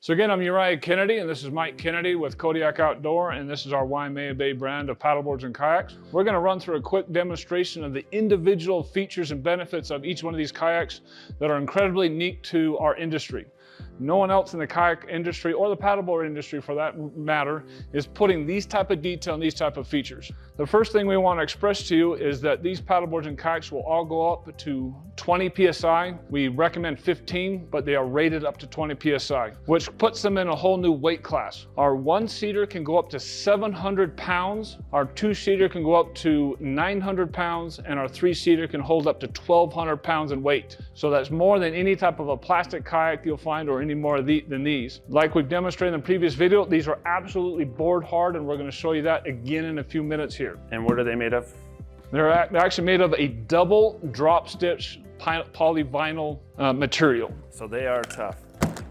So again, I'm Uriah Kennedy, and this is Mike Kennedy with Kayak Outdoor, and this is our Waimea Bay brand of paddleboards and kayaks. We're going to run through a quick demonstration of the individual features and benefits of each one of these kayaks that are incredibly unique to our industry. No one else in the kayak industry, or the paddleboard industry for that matter, is putting these type of detail and these type of features. The first thing we want to express to you is that these paddleboards and kayaks will all go up to 20 PSI. We recommend 15, but they are rated up to 20 PSI, which puts them in a whole new weight class. Our one-seater can go up to 700 pounds, our two-seater can go up to 900 pounds, and our three-seater can hold up to 1,200 pounds in weight. So that's more than any type of a plastic kayak you'll find or any more than these. Like we've demonstrated in the previous video, these are absolutely board hard, and we're going to show you that again in a few minutes here. And what are they made of? They're actually made of a double drop stitch polyvinyl material. So they are tough.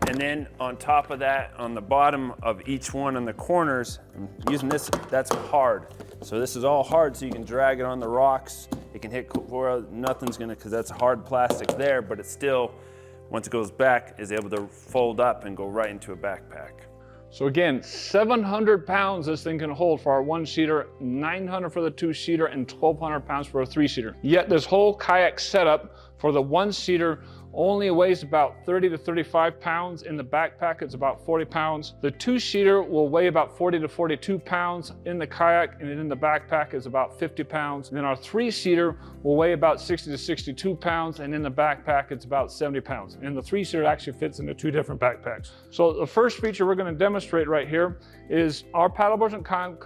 And then on top of that, on the bottom of each one in the corners, I'm using this, that's hard. So this is all hard, so you can drag it on the rocks. It can hit where nothing's gonna, because that's hard plastic there, but it's still, once it goes back, is able to fold up and go right into a backpack. So again, 700 pounds this thing can hold for our one-seater, 900 for the two-seater, and 1,200 pounds for a three-seater. Yet this whole kayak setup for the one-seater only weighs about 30 to 35 pounds. In the backpack, it's about 40 pounds. The two-seater will weigh about 40 to 42 pounds in the kayak, and in the backpack is about 50 pounds. And then our three-seater will weigh about 60 to 62 pounds, and in the backpack, it's about 70 pounds. And the three-seater actually fits into two different backpacks. So the first feature we're going to demonstrate right here is our paddleboards and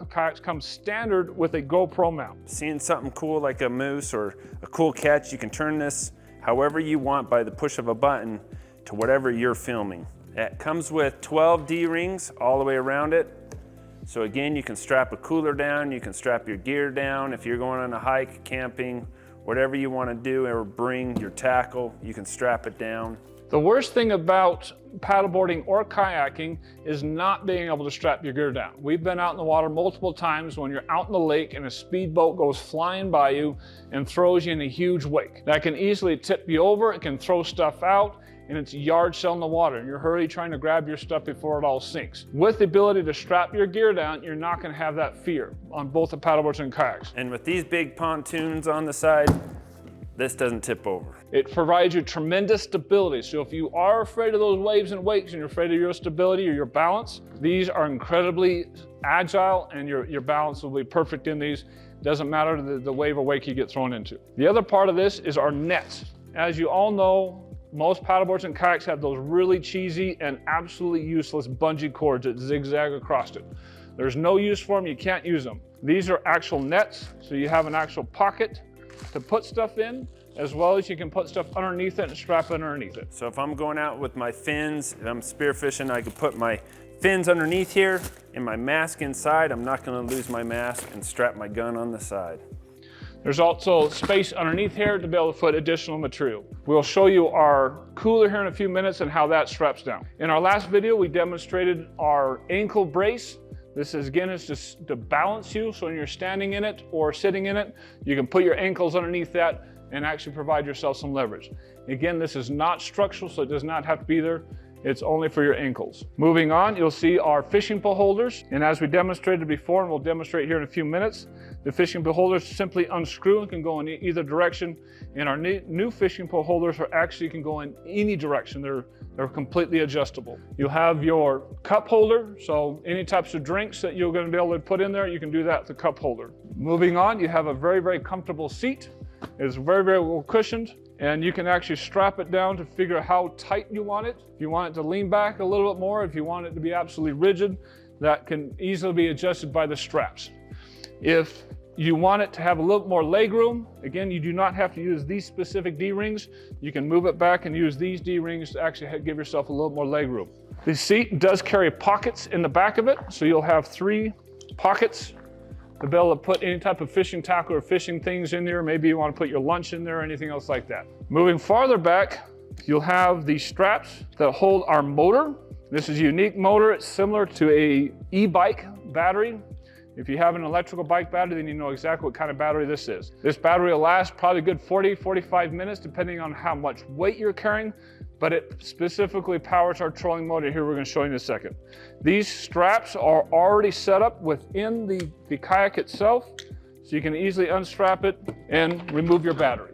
kayaks come standard with a GoPro mount. Seeing something cool like a moose or a cool catch, you can turn this however you want by the push of a button to whatever you're filming. It comes with 12 D-rings all the way around it. So again, you can strap a cooler down, you can strap your gear down. If you're going on a hike, camping, whatever you want to do, or bring your tackle, you can strap it down. The worst thing about paddleboarding or kayaking is not being able to strap your gear down. We've been out in the water multiple times when you're out in the lake and a speedboat goes flying by you and throws you in a huge wake. That can easily tip you over, it can throw stuff out, and it's a yard sail in the water, and you're hurry trying to grab your stuff before it all sinks. With the ability to strap your gear down, you're not going to have that fear on both the paddleboards and kayaks. And with these big pontoons on the side, this doesn't tip over. It provides you tremendous stability. So if you are afraid of those waves and wakes and you're afraid of your stability or your balance, these are incredibly agile, and your balance will be perfect in these. Doesn't matter the wave or wake you get thrown into. The other part of this is our nets. As you all know, most paddleboards and kayaks have those really cheesy and absolutely useless bungee cords that zigzag across it. There's no use for them, you can't use them. These are actual nets, so you have an actual pocket to put stuff in, as well as you can put stuff underneath it and strap it underneath it. So if I'm going out with my fins, if I'm spearfishing, I can put my fins underneath here and my mask inside. I'm not going to lose my mask, and strap my gun on the side. There's also space underneath here to be able to put additional material. We'll show you our cooler here in a few minutes and how that straps down. In our last video, we demonstrated our ankle brace. This is, again, is just to balance you, so when you're standing in it or sitting in it, you can put your ankles underneath that and actually provide yourself some leverage. Again, this is not structural, so it does not have to be there. It's only for your ankles. Moving on, you'll see our fishing pole holders. And as we demonstrated before, and we'll demonstrate here in a few minutes, the fishing pole holders simply unscrew and can go in either direction. And our new fishing pole holders actually can go in any direction. They're completely adjustable. You'll have your cup holder, so any types of drinks that you're going to be able to put in there, you can do that with the cup holder. Moving on, you have a very, very comfortable seat. It's very, very well cushioned, and you can actually strap it down to figure out how tight you want it. If you want it to lean back a little bit more, if you want it to be absolutely rigid, that can easily be adjusted by the straps. If you want it to have a little more leg room, again, you do not have to use these specific D-rings. You can move it back and use these D-rings to actually give yourself a little more leg room. The seat does carry pockets in the back of it, so you'll have 3 pockets to be able to put any type of fishing tackle or fishing things in there. Maybe you want to put your lunch in there or anything else like that. Moving farther back, you'll have these straps that hold our motor. This is a unique motor. It's similar to a e-bike battery. If you have an electrical bike battery, then you know exactly what kind of battery this is. This battery will last probably a good 40, 45 minutes, depending on how much weight you're carrying. but it specifically powers our trolling motor. Here we're going to show you in a second. These straps are already set up within the kayak itself, so you can easily unstrap it and remove your battery.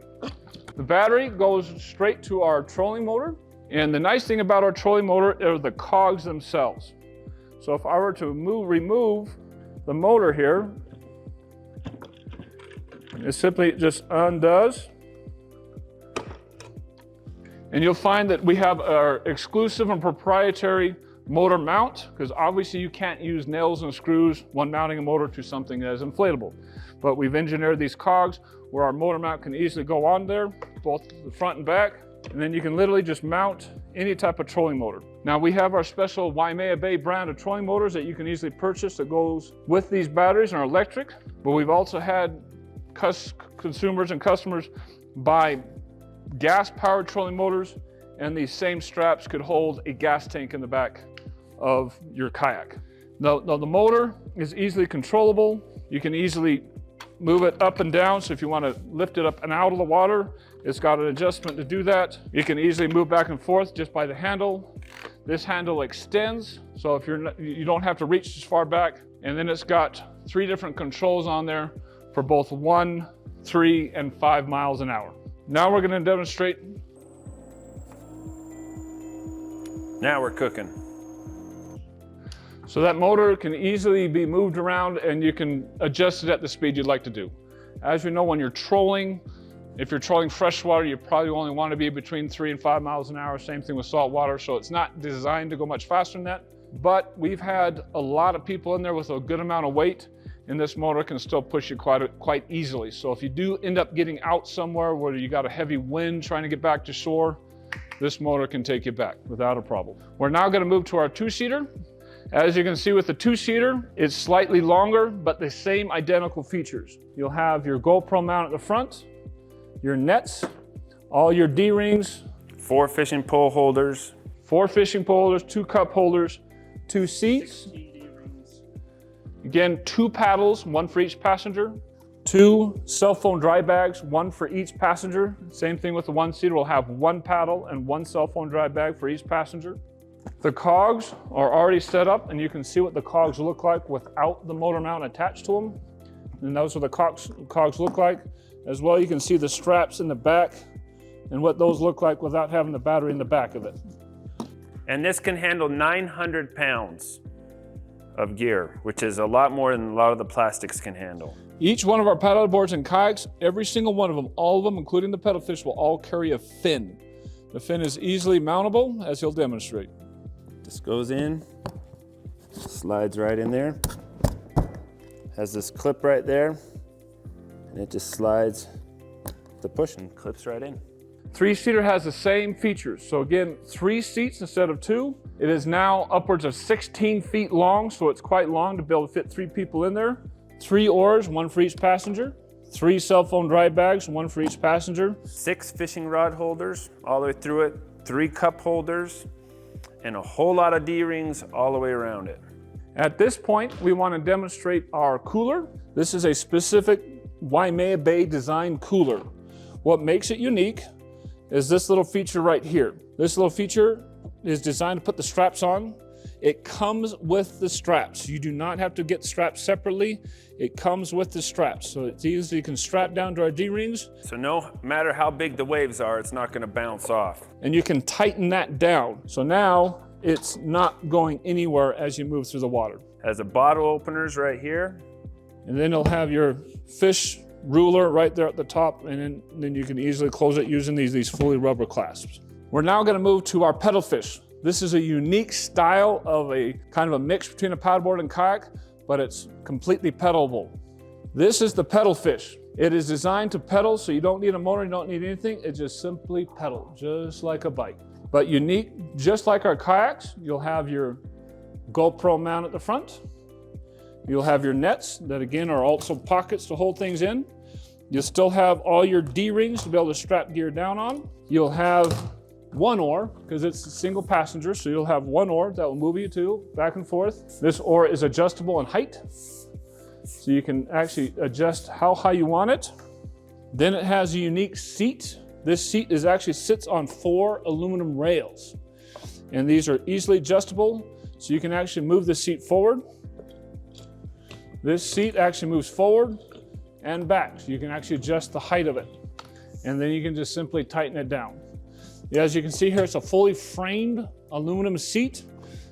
The battery goes straight to our trolling motor, and the nice thing about our trolling motor are the cogs themselves. So if I were to remove the motor here, it simply just undoes. And you'll find that we have our exclusive and proprietary motor mount, because obviously you can't use nails and screws when mounting a motor to something that is inflatable. But we've engineered these cogs where our motor mount can easily go on there, both the front and back, and then you can literally just mount any type of trolling motor. Now we have our special Waimea Bay brand of trolling motors that you can easily purchase that goes with these batteries and are electric, but we've also had consumers and customers buy gas-powered trolling motors, and these same straps could hold a gas tank in the back of your kayak. Now the motor is easily controllable. You can easily move it up and down, so if you want to lift it up and out of the water, it's got an adjustment to do that. You can easily move back and forth just by the handle. This handle extends, so if you don't have to reach as far back, and then it's got 3 different controls on there for both 1, 3, and 5 miles an hour. Now we're going to demonstrate. Now we're cooking. So that motor can easily be moved around, and you can adjust it at the speed you'd like to do. As we know, when you're trolling, if you're trolling freshwater, you probably only want to be between 3 and 5 miles an hour. Same thing with saltwater, so it's not designed to go much faster than that. But we've had a lot of people in there with a good amount of weight, and this motor can still push you quite easily. So if you do end up getting out somewhere where you got a heavy wind trying to get back to shore, this motor can take you back without a problem. We're now going to move to our 2-seater. As you can see with the 2-seater, it's slightly longer, but the same identical features. You'll have your GoPro mount at the front, your nets, all your D-rings, 4 fishing pole holders, 4 fishing pole holders, 2 cup holders, 2 seats. Again, 2 paddles, 1 for each passenger, 2 cell phone dry bags, 1 for each passenger. Same thing with the 1-seater, we'll have 1 paddle and 1 cell phone dry bag for each passenger. The cogs are already set up, and you can see what the cogs look like without the motor mount attached to them. And those are the cogs look like. As well, you can see the straps in the back and what those look like without having the battery in the back of it. And this can handle 900 pounds of gear, which is a lot more than a lot of the plastics can handle. Each one of our paddle boards and kayaks, every single one of them, all of them, including the pedal fish, will all carry a fin. The fin is easily mountable, as he'll demonstrate. This goes in, slides right in there, has this clip right there, and it just slides the push and clips right in. 3-seater has the same features. So again, 3 seats instead of 2. It is now upwards of 16 feet long, so it's quite long to be able to fit 3 people in there. 3 oars, 1 for each passenger. 3 cell phone dry bags, 1 for each passenger. 6 fishing rod holders all the way through it, 3 cup holders, and a whole lot of D-rings all the way around it. At this point, we want to demonstrate our cooler. This is a specific Waimea Bay design cooler. What makes it unique is this little feature right here. This little feature is designed to put the straps on. It comes with the straps. You do not have to get straps separately. It comes with the straps. So it's easy, you can strap down to our D-rings. So no matter how big the waves are, it's not gonna bounce off. And you can tighten that down. So now it's not going anywhere as you move through the water. Has a bottle openers right here. And then it'll have your fish ruler right there at the top, and then you can easily close it using these fully rubber clasps. We're now going to move to our pedal fish. This is a unique style of a kind of a mix between a paddleboard and kayak, but it's completely pedalable. This is the pedal fish. It is designed to pedal, so you don't need a motor, you don't need anything. It just simply pedal, just like a bike. But unique, just like our kayaks, you'll have your GoPro mount at the front. You'll have your nets that again are also pockets to hold things in. You'll still have all your D-rings to be able to strap gear down on. You'll have 1 oar, because it's a single passenger, so you'll have 1 oar that will move you back and forth. This oar is adjustable in height, so you can actually adjust how high you want it. Then it has a unique seat This seat actually sits on 4 aluminum rails. And these are easily adjustable, so you can actually move the seat forward. This seat actually moves forward and back, so you can actually adjust the height of it. And then you can just simply tighten it down. As you can see here, it's a fully framed aluminum seat.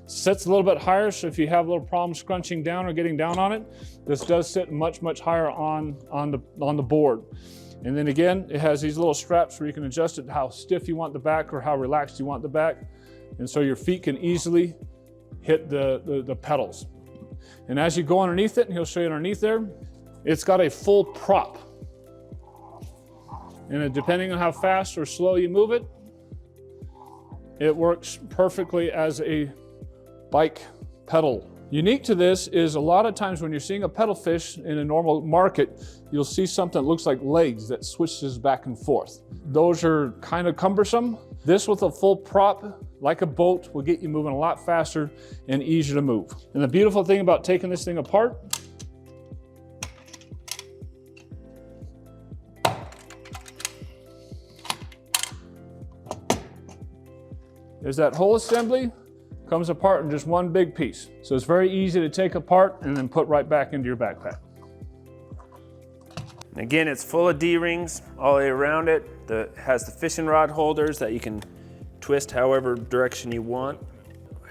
Sits a little bit higher, so if you have a little problem scrunching down or getting down on it, this does sit much, much higher on the board. And then again, it has these little straps where you can adjust it how stiff you want the back or how relaxed you want the back. And so your feet can easily hit the pedals. And as you go underneath it, and he'll show you underneath there, it's got a full prop. And depending on how fast or slow you move it, it works perfectly as a bike pedal. Unique to this is a lot of times when you're seeing a pedal fish in a normal market, you'll see something that looks like legs that switches back and forth. Those are kind of cumbersome. This with a full prop, like a boat, will get you moving a lot faster and easier to move. And the beautiful thing about taking this thing apart, is that whole assembly comes apart in just one big piece. So it's very easy to take apart and then put right back into your backpack. And again, it's full of D-rings all the way around it. It has the fishing rod holders that you can twist however direction you want,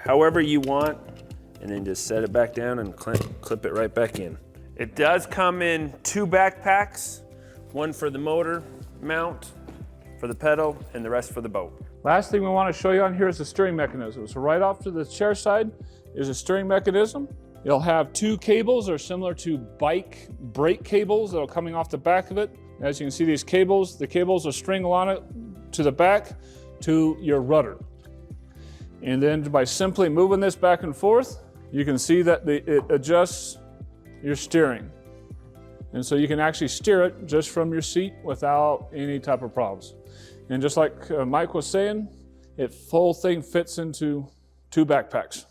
and then just set it back down and clip it right back in. It does come in 2 backpacks, one for the motor mount, for the pedal, and the rest for the boat. Last thing we want to show you on here is the steering mechanism. So right off to the chair side is a steering mechanism. It'll have 2 cables that are similar to bike brake cables that are coming off the back of it. As you can see, these cables, the cables will string along it to the back to your rudder. And then by simply moving this back and forth, you can see that it adjusts your steering. And so you can actually steer it just from your seat without any type of problems. And just like Mike was saying, it full thing fits into 2 backpacks.